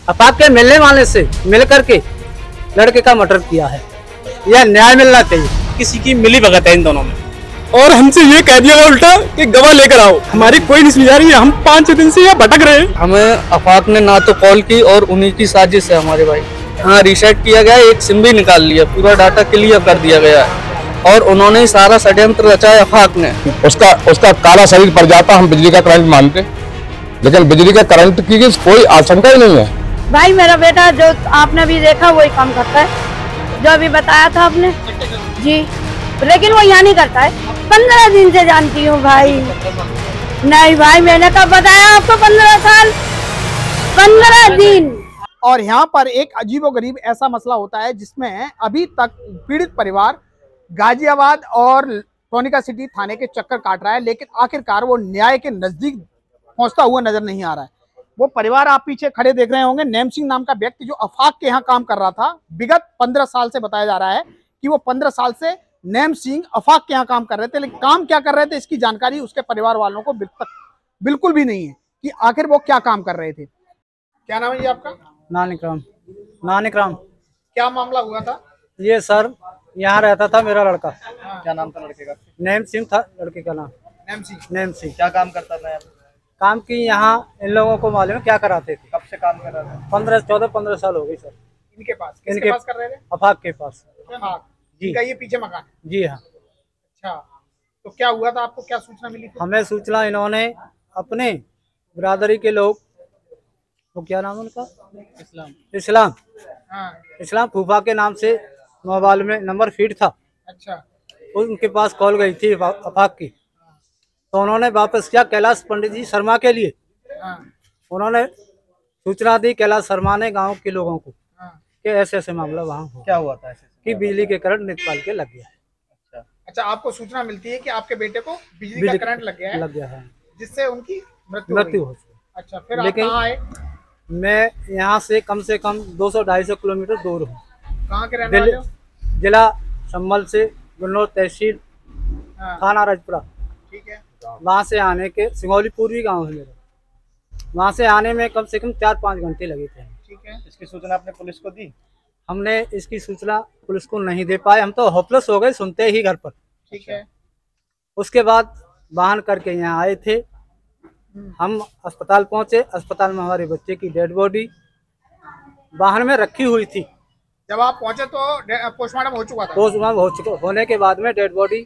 अफाक के मिलने वाले से मिल करके लड़के का मर्डर किया है। यह न्याय मिलना चाहिए। किसी की मिली भगत है इन दोनों में। और हमसे ये कह दिया गया उल्टा कि गवाह लेकर आओ। हमारी कोई नहीं सुनी जा रही है। हम 5-6 दिन से यहाँ भटक रहे हैं। हमें अफाक ने ना तो कॉल की और उन्हीं की साजिश है हमारे भाई। हाँ, रीसेट किया गया, एक सिम भी निकाल लिया, पूरा डाटा क्लियर कर दिया गया है और उन्होंने ही सारा षड्यंत्र रचा है अफाक ने। उसका काला शरीर पड़ जाता, हम बिजली का करंट मानते, लेकिन बिजली का करंट की कोई आशंका ही नहीं है। भाई मेरा बेटा जो आपने भी देखा वही काम करता है जो अभी बताया था आपने जी, लेकिन वो यहाँ नहीं करता है। 15 दिन से जानती हूँ भाई। नहीं भाई, मैंने कब बताया आपको 15 साल, 15 दिन। और यहाँ पर एक अजीबोगरीब ऐसा मसला होता है जिसमें अभी तक पीड़ित परिवार गाजियाबाद और टोनिका सिटी थाने के चक्कर काट रहा है, लेकिन आखिरकार वो न्याय के नजदीक पहुंचता हुआ नजर नहीं आ रहा है। वो परिवार आप पीछे खड़े देख रहे होंगे, नेम सिंह नाम का व्यक्ति जो अफाक के यहाँ काम कर रहा था, विगत 15 साल से बताया जा रहा है कि वो 15 साल से नेम सिंह अफाक के यहाँ काम कर रहे थे, लेकिन काम क्या कर रहे थे इसकी जानकारी उसके परिवार वालों को बिल्कुल भी नहीं है कि आखिर वो क्या काम कर रहे थे। क्या नाम है जी आपका? नानिक्राम। क्या मामला हुआ था? ये सर यहाँ रहता था मेरा लड़का। क्या नाम था लड़के का? नेम सिंह था लड़के का नाम। नेम सिंह। क्या काम करता था? काम की यहाँ इन लोगों को मालूम है क्या कराते थे। कब से काम कर रहा था? 15 साल हो गई सर। इनके पास? किसके पास कर रहे थे? अफाक के पास। जी। इनका ये पीछे मकान? जी हाँ। अच्छा, तो क्या हुआ था? आपको क्या सूचना मिली थी? हमें सूचना इन्होंने अपने बिरादरी के लोग, वो क्या नाम उनका? इस्लाम फूफा के नाम से मोबाइल में नंबर फीड था। अच्छा। उनके पास कॉल गई थी अफाक की, तो उन्होंने वापस किया कैलाश पंडित जी शर्मा के लिए। उन्होंने सूचना दी कैलाश शर्मा ने गांव के लोगों को कि ऐसे ऐसे मामला वहाँ हो। क्या हुआ था? ऐसे कि बिजली के करंट निकाल के लग गया है। अच्छा, आपको सूचना मिलती है कि आपके बेटे को बिजली का करंट लग गया है जिससे उनकी मृत्यु हो। अच्छा, फिर आप कहाँ आए? मैं यहाँ से कम 200-250 किलोमीटर दूर हूँ। कहाँ के रहने वाले हो? जिला संभल से, गुन्नौर तहसील, थाना राजपुरा। ठीक है। वहाँ से आने के, सिंगौली पूर्वी गांव है मेरा, वहाँ से आने में कम से कम 4-5 घंटे लगे थे। ठीक है। इसकी सूचना आपने पुलिस को दी? हमने इसकी सूचना पुलिस को नहीं दे पाए, हम तो होपलेस हो गए सुनते ही घर पर। ठीक है। उसके बाद वाहन करके यहाँ आए थे। हम अस्पताल पहुँचे, अस्पताल में हमारे बच्चे की डेड बॉडी वाहन में रखी हुई थी। जब आप पहुँचे तो पोस्टमार्टम हो चुका था? पोस्टमार्टम हो चुका होने के बाद में डेड बॉडी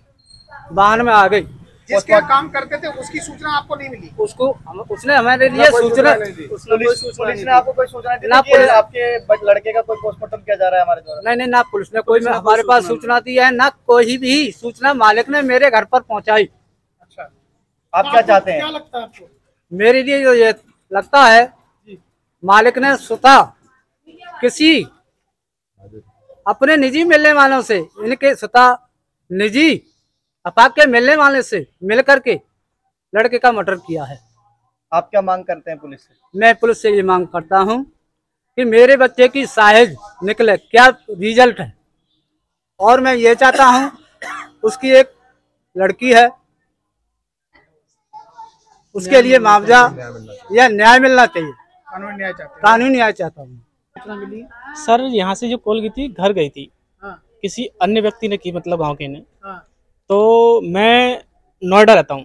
वाहन में आ गई। जिसके काम करते थे उसकी सूचना आपको नहीं मिली? उसने हमारे लिए सूचना, पुलिस ने आपको कोई सूचना दी? ना पुलिस, आपके लड़के का कोई पोस्टमार्टम किया जा रहा है हमारे द्वारा? नहीं, ना पुलिस ने कोई हमारे पास सूचना दी है, ना कोई भी सूचना मालिक ने मेरे घर पर पहुंचाई। अच्छा, आप क्या चाहते हैं? क्या लगता है आपको? मेरे लिए जो ये लगता है, मालिक ने स्वतः किसी अपने निजी मिलने वालों से, इनके स्वतः निजी अफाक के मिलने वाले से मिल करके लड़के का मर्डर किया है। आप क्या मांग करते हैं पुलिस से? मैं पुलिस से ये मांग करता हूं कि मेरे बच्चे की साहिज निकले, क्या रिजल्ट है, और मैं ये चाहता हूं उसकी एक लड़की है, उसके लिए मुआवजा या न्याय मिलना चाहिए। कानूनी न्याय चाहता हूँ। सर यहाँ से जो कॉल की थी, घर गई थी, किसी अन्य व्यक्ति ने की, मतलब गांव के ने। तो मैं नोएडा रहता हूँ,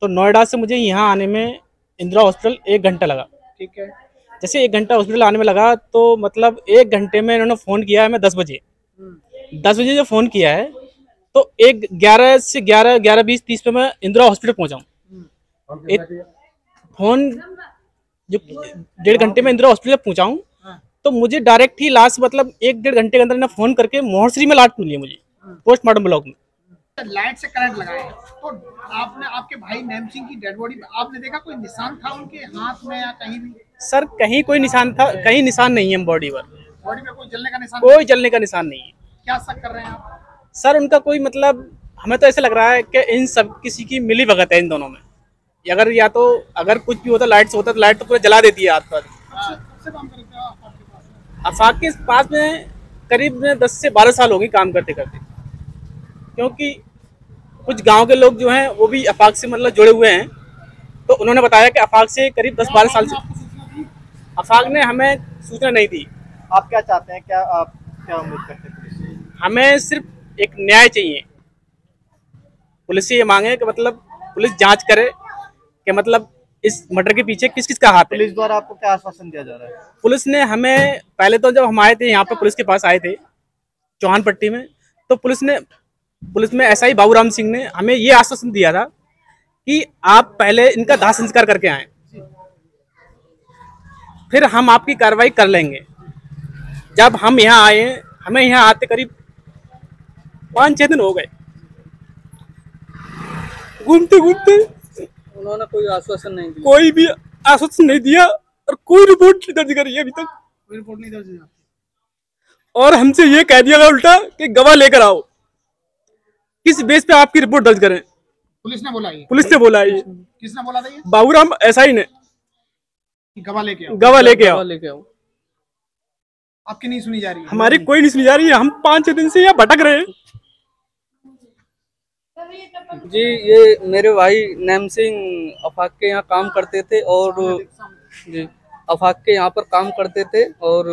तो नोएडा से मुझे यहाँ आने में इंदिरा हॉस्पिटल 1 घंटा लगा। ठीक है। जैसे 1 घंटा हॉस्पिटल आने में लगा, तो मतलब 1 घंटे में इन्होंने फ़ोन किया है। मैं 10 बजे जो फ़ोन किया है, तो 11 से 11:20-30 पे मैं इंदिरा हॉस्पिटल पहुँचा हूँ। फ़ोन जो 1.5 घंटे में इंदिरा हॉस्पिटल पहुँचा हूँ, तो मुझे डायरेक्ट ही लास्ट मतलब 1-1.5 घंटे के अंदर इन्हें फ़ोन करके मोहर्सरी में लाट मिली मुझे, पोस्टमार्टम ब्लॉक में। लाइट से करंट लगाया, तो आपने आपके भाई नेम सिंह की डेड बॉडी आपने देखा, कोई निशान था उनके हाथ में या कहीं भी? सर कहीं कोई निशान था, कहीं निशान नहीं है बॉडी पर। बॉडी में कोई जलने का निशान? कोई जलने का निशान नहीं है। क्या शक कर रहे हैं आप? सर उनका कोई मतलब, हमें तो ऐसा लग रहा है कि इन सब किसी की मिली भगत है इन दोनों में। अगर या तो अगर कुछ भी होता, लाइट से होता तो लाइट तो पूरा जला देती है हाथ पर। अफाक के पास में करीब 10 से 12 साल हो गई काम करते करते, क्योंकि कुछ गांव के लोग जो हैं वो भी अफाक से मतलब जुड़े हुए हैं। तो उन्होंने बताया कि अफाक से करीब 10-12 साल से आफाक ने हमें सूचना नहीं दी। आप क्या चाहते हैं, क्या आप क्या उम्मीद करते हैं पुलिस से? हमें सिर्फ एक न्याय चाहिए। पुलिस से ये मांगे कि मतलब पुलिस जांच करे कि मतलब इस मर्डर के पीछे किस किस का हाथ है। पुलिस द्वारा आपको क्या आश्वासन दिया जा रहा है? पुलिस ने हमें पहले तो जब हम आए थे यहाँ पे पुलिस के पास आए थे चौहान पट्टी में, तो पुलिस में एसआई बाबूराम सिंह ने हमें ये आश्वासन दिया था कि आप पहले इनका दाह संस्कार करके आए, फिर हम आपकी कार्रवाई कर लेंगे। जब हम यहाँ आए, हमें यहाँ आते करीब 5-6 दिन हो गए, घूमते घूमते उन्होंने कोई आश्वासन नहीं दिया। कोई भी आश्वासन नहीं दिया और कोई रिपोर्ट नहीं दर्ज करी है अभी तक। कोई रिपोर्ट नहीं दर्ज हुई। और हमसे ये कह दिया गया उल्टा कि गवाह लेकर आओ। किस बेस पे आपकी रिपोर्ट दर्ज करें? पुलिस ने बोला ये? पुलिस ने बोला ये। किसने बोला था ये? बाबूराम एसआई ने। गवाह लेके आओ। गवाह लेके आओ। आपकी नहीं सुनी जा रही है? हमारी कोई नहीं सुनी जा रही है। हम 5-6 दिन से यहाँ भटक रहे हैं। जी, ये मेरे भाई नैम सिंह अफाक के यहाँ काम करते थे और जी अफाक के यहाँ पर काम करते थे और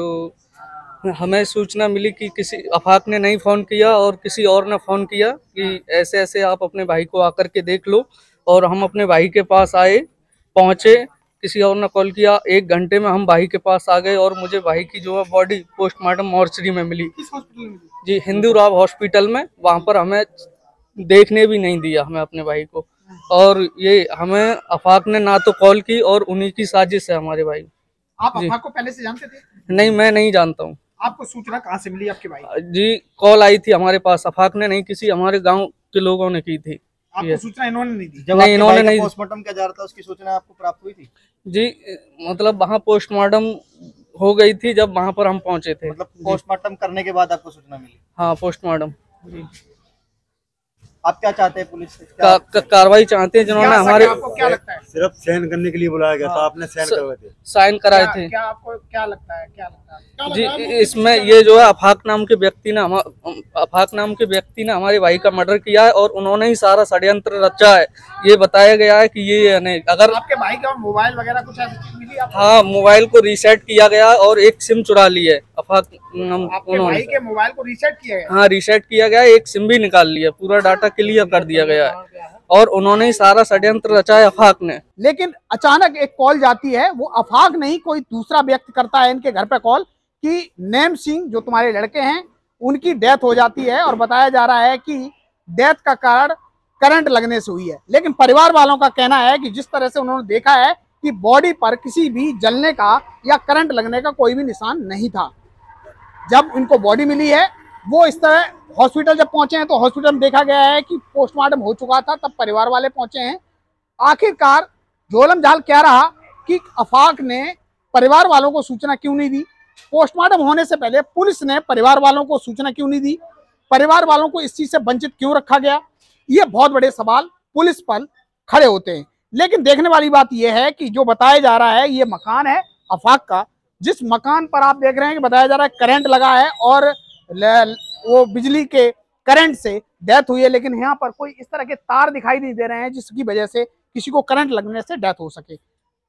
हमें सूचना मिली कि किसी अफाक ने नहीं फ़ोन किया और किसी और ने फ़ोन किया कि ऐसे ऐसे आप अपने भाई को आकर के देख लो। और हम अपने भाई के पास आए, पहुँचे, किसी और ने कॉल किया, 1 घंटे में हम भाई के पास आ गए और मुझे भाई की जो है बॉडी पोस्टमार्टम मॉर्चरी में मिली। किस हॉस्पिटल में? जी, हिंदू राव हॉस्पिटल में। वहाँ पर हमें देखने भी नहीं दिया हमें अपने भाई को। और ये हमें अफाक ने ना तो कॉल की और उन्हीं की साजिश है हमारे भाई। आप अफाक को पहले से जानते थे? नहीं, मैं नहीं जानता हूँ। आपको सूचना कहाँ से मिली आपके भाई? जी, कॉल आई थी हमारे पास, अफाक ने नहीं, किसी हमारे गांव के लोगों ने की थी। आपको सूचना इन्होंने नहीं दी? जब नहीं, इन्होंने नहीं। पोस्टमार्टम किया जा रहा था उसकी सूचना आपको प्राप्त हुई थी? जी, मतलब वहाँ पोस्टमार्टम हो गई थी जब वहाँ पर हम पहुँचे थे। मतलब पोस्टमार्टम करने के बाद आपको सूचना मिली? हाँ, पोस्टमार्टम। आप क्या चाहते हैं पुलिस से? कार्रवाई चाहते हैं जिन्होंने हमारे। आपको क्या लगता है? सिर्फ साइन करने के लिए बुलाया गया था, आपने साइन करवाए थे? साइन कराए थे। क्या आपको क्या लगता है? जी, इसमें ये जो है अफाक नाम के व्यक्ति ने हमारे भाई का मर्डर किया है और उन्होंने ही सारा षड्यंत्र रचा है। ये बताया गया है कि ये नहीं, अगर आपके भाई का मोबाइल वगैरह कुछ ऐसी चीज मिली आपको? हाँ, मोबाइल को रीसेट किया गया और एक सिम चुरा ली है अफाक। आपके भाई के मोबाइल को रीसेट किया गया? हाँ, रीसेट किया गया, एक सिम भी निकाल लिया, पूरा डाटा क्लियर कर दिया गया है और उन्होंने ही सारा षड्यंत्र रचा है अफाक ने। लेकिन अचानक एक कॉल जाती है, वो अफाक नहीं कोई दूसरा व्यक्ति करता है इनके घर पे कॉल कि नैम सिंह जो तुम्हारे लड़के हैं उनकी डेथ हो जाती है और बताया जा रहा है कि डेथ का कारण करंट लगने से हुई है। लेकिन परिवार वालों का कहना है कि जिस तरह से उन्होंने देखा है कि बॉडी पर किसी भी जलने का या करंट लगने का कोई भी निशान नहीं था। जब इनको बॉडी मिली है, वो इस तरह हॉस्पिटल जब पहुंचे हैं तो हॉस्पिटल में देखा गया है कि पोस्टमार्टम हो चुका था, तब परिवार वाले पहुंचे हैं। आखिरकार झोलम झाल क्या रहा कि अफाक ने परिवार वालों को सूचना क्यों नहीं दी? पोस्टमार्टम होने से पहले पुलिस ने परिवार वालों को सूचना क्यों नहीं दी? परिवार वालों को इस चीज से वंचित क्यों रखा गया? ये बहुत बड़े सवाल पुलिस पर खड़े होते हैं। लेकिन देखने वाली बात यह है कि जो बताया जा रहा है, ये मकान है अफाक का, जिस मकान पर आप देख रहे हैं कि बताया जा रहा है करंट लगा है और वो बिजली के करंट से डेथ हुई है। लेकिन यहाँ पर कोई इस तरह के तार दिखाई नहीं दे रहे हैं जिसकी वजह से किसी को करंट लगने से डेथ हो सके।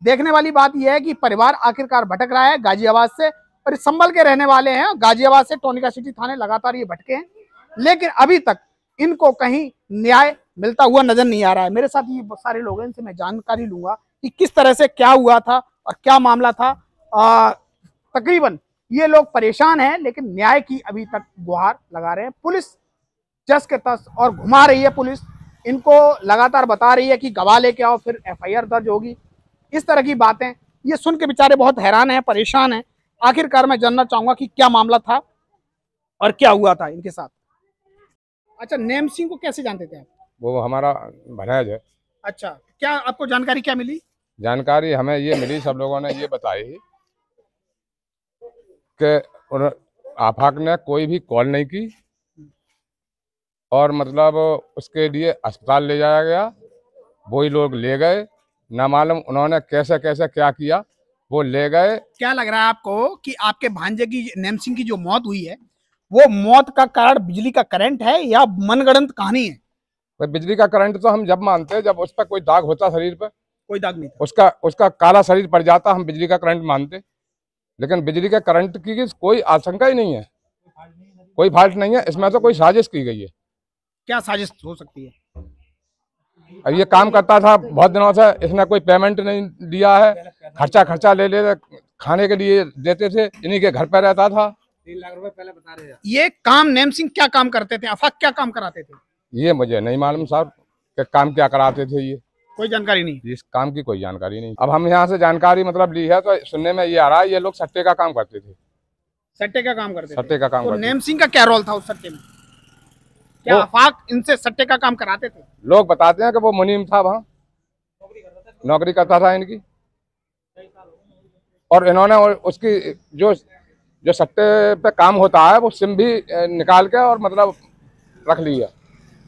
देखने वाली बात यह है कि परिवार आखिरकार भटक रहा है गाजियाबाद से, और संभल के रहने वाले हैं। गाजियाबाद से टोनिका सिटी थाने लगातार ये भटके हैं, लेकिन अभी तक इनको कहीं न्याय मिलता हुआ नजर नहीं आ रहा है। मेरे साथ ये बहुत सारे लोग हैं, इनसे मैं जानकारी लूंगा कि किस तरह से क्या हुआ था और क्या मामला था। तकरीबन ये लोग परेशान हैं, लेकिन न्याय की अभी तक गुहार लगा रहे हैं। पुलिस जस के तस और घुमा रही है। पुलिस इनको लगातार बता रही है कि गवाह लेके आओ, फिर FIR दर्ज होगी। इस तरह की बातें ये सुन के बेचारे बहुत हैरान हैं, परेशान हैं। आखिरकार मैं जानना चाहूंगा कि क्या मामला था और क्या हुआ था इनके साथ। अच्छा, नैम सिंह को कैसे जानते थे आप? वो हमारा भनाज है। अच्छा, क्या आपको जानकारी क्या मिली? जानकारी हमें ये मिली, सब लोगों ने ये बताई कि आफाक ने कोई भी कॉल नहीं की और मतलब उसके लिए अस्पताल ले जाया गया, वही लोग ले गए। ना मालूम उन्होंने कैसे कैसे क्या किया, वो ले गए। क्या लग रहा है आपको कि आपके भांजे की नैम सिंह की जो मौत हुई है, वो मौत का कारण बिजली का करंट है या मनगढ़ंत कहानी है? तो बिजली का करंट तो हम जब मानते हैं जब उस पर कोई दाग होता शरीर पर। कोई दाग नहीं था। उसका काला शरीर पड़ जाता, हम बिजली का करंट मानते। लेकिन बिजली के करंट की कोई आशंका ही नहीं है, कोई फाल्ट नहीं है। इसमें तो कोई साजिश की गई है। क्या साजिश हो सकती है? अब ये काम करता था बहुत दिनों से, इसने कोई पेमेंट नहीं दिया है, खर्चा ले खाने के लिए देते थे, इन्हीं के घर पर रहता था। 3 लाख रुपए पहले बता रहे हैं। ये काम नेम सिंह क्या काम करते थे? आफाक क्या काम कराते थे? ये मुझे नहीं मालूम साहब कि काम क्या कराते थे। ये कोई जानकारी नहीं। इस काम की कोई जानकारी नहीं। अब हम यहाँ से जानकारी मतलब ली है तो सुनने में ये आ रहा है ये लोग सट्टे का काम करते थे। सट्टे का काम करते थे? सट्टे का काम तो करते नेम सिंह का क्या रोल था उस सट्टे में? क्या आफाक इनसे सट्टे का काम कराते थे? लोग बताते हैं कि वो मुनीम था, वहाँ नौकरी करता था इनकी, और इन्होंने उसकी जो सट्टे पे काम होता है वो सिम भी निकाल के और मतलब रख लिया,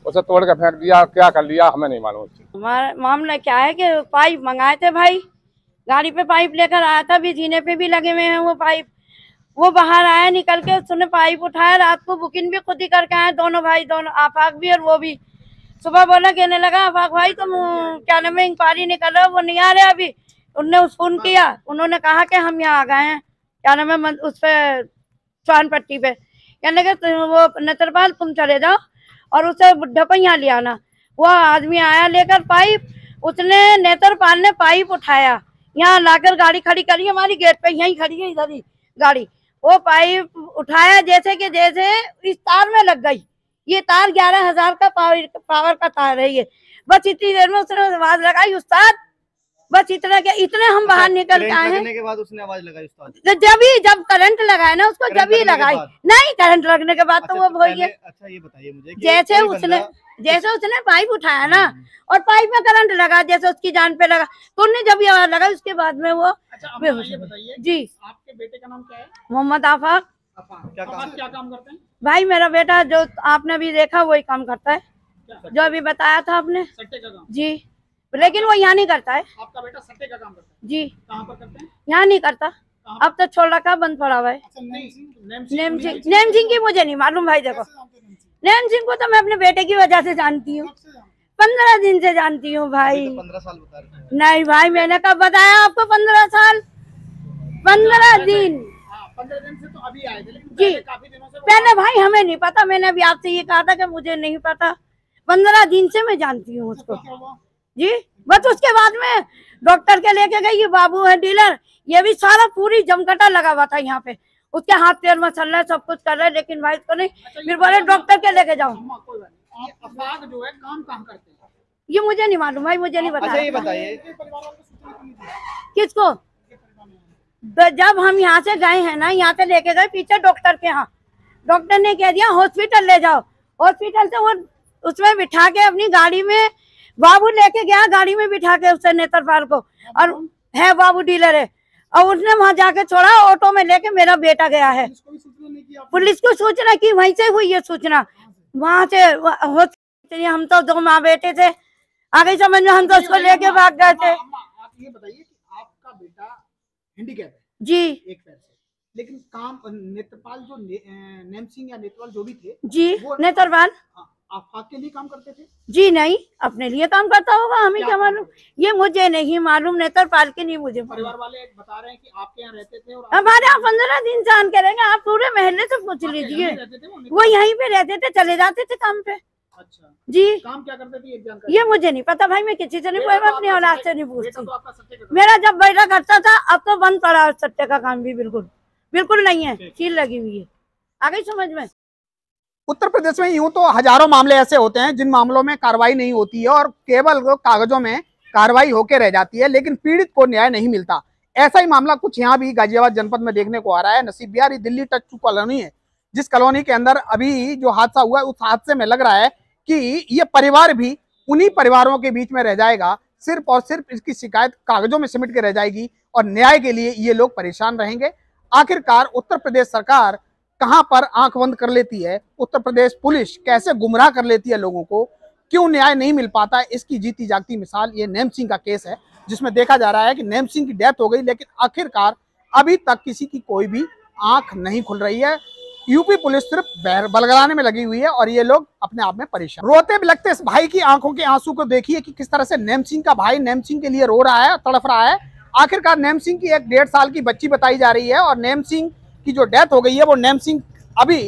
उसे तोड़ के फेंक दिया, क्या कर लिया हमें नहीं मालूम। हमारा मामला क्या है कि पाइप मंगाए थे भाई, गाड़ी पे पाइप लेकर आया था, भी जीने पे भी लगे हुए हैं वो पाइप। वो बाहर आया निकल के, उसने पाइप उठाया, रात को बुकिंग भी खुद ही करके आए दोनों भाई, दोनों आफाक भी और वो भी। सुबह बोला कहने लगा आफाक भाई तुम क्या नाम है इंक्वायरी नहीं कर रहे हो, वो नहीं आ रहे अभी। उनने फोन किया, उन्होंने कहा कि हम यहाँ आ गए हैं क्या नाम है उस पे स्वान पट्टी पे। कहने लगे वो नेत्रपाल तुम चले जाओ और उसे बुढ़ा पे यहाँ ले आना। वो आदमी आया लेकर पाइप, उसने नेत्रपाल ने पाइप उठाया, यहाँ लाकर गाड़ी खड़ी करी, हमारी गेट पे यहीं खड़ी है इधर ही गाड़ी। वो पाइप उठाया जैसे कि जैसे इस तार में लग गई। ये तार 11,000 का पावर का तार है ये। बस इतनी देर में उसने आवाज लगाई उस्ताद, बस इतने हम बाहर निकल के आए हैं। के बाद उसने आवाज लगाई उस्ताद? जब करंट लगाया ना उसको, जब ही लगाई नहीं, करंट लगने के बाद तो वो भोई है। अच्छा ये बताइए मुझे, जैसे उसने पाइप उठाया ना और पाइप में करंट लगा, जैसे उसकी जान पे लगा, तो उन्हें जब ये आवाज लगा उसके बाद में वो ये बताइए जी। आपके बेटे का नाम क्या है? मोहम्मद आफाक। क्या काम करते हैं? भाई मेरा बेटा जो आपने भी देखा वही काम करता है, जो अभी बताया था आपने। सट्टे का काम? जी, लेकिन वो यहाँ नहीं करता है। आपका बेटा सट्टे का काम करता है? जी। कहाँ पर करते हैं? यहाँ नहीं करता, अब तो छोड़ रखा, बंद पड़ा हुआ है। नेम सिंह की मुझे नहीं मालूम भाई। देखो नेम सिंह को तो मैं अपने बेटे की वजह से जानती हूँ, 15 दिन से जानती हूँ भाई। 15 साल बता रहे हैं। नहीं भाई मैंने कब बताया आपको 15 साल? 15 दिन। 15 दिन से तो अभी आए थे, लेकिन जी काफी दिनों से पहले भाई हमें नहीं पता, मैंने अभी आपसे ये कहा था कि मुझे नहीं पता। 15 दिन से मैं जानती हूँ उसको जी। बस उसके बाद में डॉक्टर के लेके गई, ये बाबू है डीलर, ये भी सारा पूरी जमकटा लगा हुआ था यहाँ पे, उसके हाथ पैर में चल रहा है, सब कुछ कर रहा है, लेकिन भाई इसको नहीं। फिर बोले डॉक्टर के लेके जाओ। अफाक जो है काम कहाँ करते हैं? ये मुझे नहीं मालूम भाई, मुझे नहीं अच्छा बताया। ये बताइए किसको? जब हम यहाँ से गए हैं ना, यहाँ से लेके गए पीछे डॉक्टर के यहाँ, डॉक्टर ने कह दिया हॉस्पिटल ले जाओ। हॉस्पिटल से वो उसमें बिठा के अपनी गाड़ी में, बाबू लेके गया गाड़ी में बिठा के उससे नेत्रपाल को, और है बाबू डीलर है, और उसने वहां जाके छोड़ा, ऑटो में लेके मेरा बेटा गया है। पुलिस को सूचना की, वहीं से हुई है सूचना, वहां से हम तो 2 माँ बेटे थे, आगे समझ में, हम तो उसको लेके भाग गए थे। आप ये बताइए कि आपका बेटा हैंडीकैप है जी, एक पैर से, लेकिन काम नेत्रपाल जो नेम सिंह या नेत्रपाल जो भी थे जी, नेत्रपाल आफाक के लिए काम करते थे? जी नहीं, अपने लिए काम करता होगा, हमें क्या मालूम, ये मुझे नहीं मालूम। नेत्रपाल के नहीं मुझे। परिवार वाले बता रहे हैं कि आपके यहाँ रहते थे और हमारे यहाँ 15 दिन से आन करेंगे, आप पूरे महल्ले से पूछ लीजिए, वो यहीं पे रहते थे, चले जाते थे काम पे। अच्छा जी। काम क्या करते थे? एक जानकारी ये मुझे नहीं पता भाई, मैं किसी से नहीं पूछा, अपनी औलाद से नहीं पूछती। तो आपका सट्टे का मेरा जब बेटा करता था, अब तो बंद पड़ा है सट्टे का काम भी, बिल्कुल नहीं है, सील लगी हुई है। आ गई समझ में? उत्तर प्रदेश में यूं तो हजारों मामले ऐसे होते हैं जिन मामलों में कार्रवाई नहीं होती है और केवल कागजों में कार्रवाई होकर रह जाती है, लेकिन पीड़ित को न्याय नहीं मिलता। ऐसा ही मामला कुछ यहाँ भी गाजियाबाद जनपद में देखने को आ रहा है। नसीब बिहार ये दिल्ली टच टू कॉलोनी है, जिस कॉलोनी के अंदर अभी जो हादसा हुआ है, उस हादसे में लग रहा है कि ये परिवार भी उन्हीं परिवारों के बीच में रह जाएगा। सिर्फ और सिर्फ इसकी शिकायत कागजों में सिमट के रह जाएगी और न्याय के लिए ये लोग परेशान रहेंगे। आखिरकार उत्तर प्रदेश सरकार कहां पर आंख बंद कर लेती है, उत्तर प्रदेश पुलिस कैसे गुमराह कर लेती है लोगों को, क्यों न्याय नहीं मिल पाता है, इसकी जीती जागती मिसाल ये नेम सिंह का केस है, जिसमें देखा जा रहा है कि नेम सिंह की डेथ हो गई, लेकिन आखिरकार अभी तक किसी की कोई भी आंख नहीं खुल रही है। यूपी पुलिस सिर्फ बलगलाने में लगी हुई है और ये लोग अपने आप में परेशान। रोते बिलखते इस भाई की आंखों के आंसू को देखिए कि किस तरह से नेम सिंह का भाई नेम सिंह के लिए रो रहा है, तड़फ रहा है। आखिरकार नेम सिंह की एक 1.5 साल की बच्ची बताई जा रही है और नेम सिंह की जो डेथ हो गई है वो नेम सिंह अभी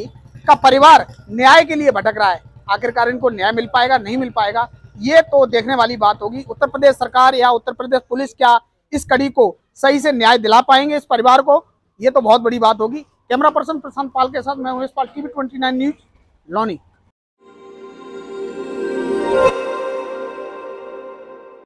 का परिवार न्याय के लिए भटक रहा है। आखिरकार इनको न्याय मिल पाएगा नहीं मिल पाएगा ये तो देखने वाली बात होगी। उत्तर प्रदेश सरकार या उत्तर प्रदेश पुलिस क्या इस कड़ी को सही से न्याय दिला पाएंगे इस परिवार को, ये तो बहुत बड़ी बात होगी। कैमरा पर्सन प्रशांत पाल के साथ मैं उमेश पाल, TV 29 न्यूज, लौनी।